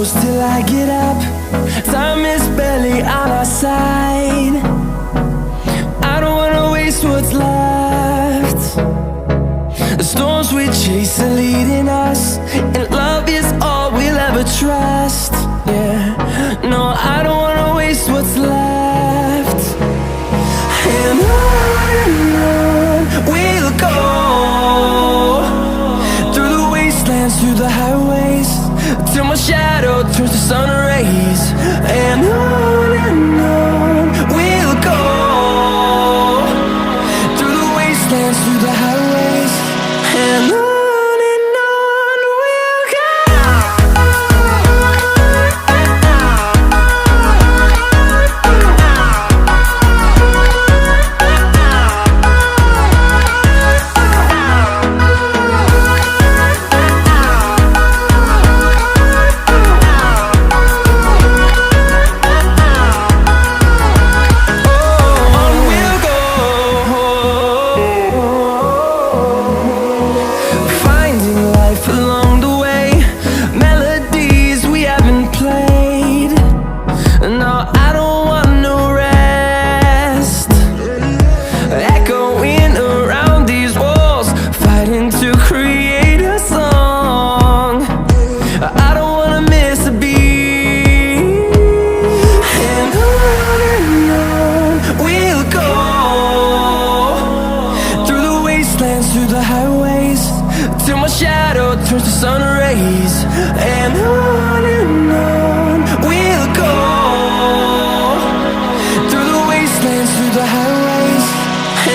close till I get up. Time is barely on our side. I don't wanna waste what's left. The storms we chase are leading us, and love is all we'll ever trust. Yeah, no, I don't wanna waste what's left. And on we'll go, through the wastelands, through the highways, till my shadow turns to sun rays. And on we'll go, through the wastelands, through the highways, and on we'll go. Through the highways, till my shadow turns to sun rays. And on we'll go, through the wastelands, through the highways.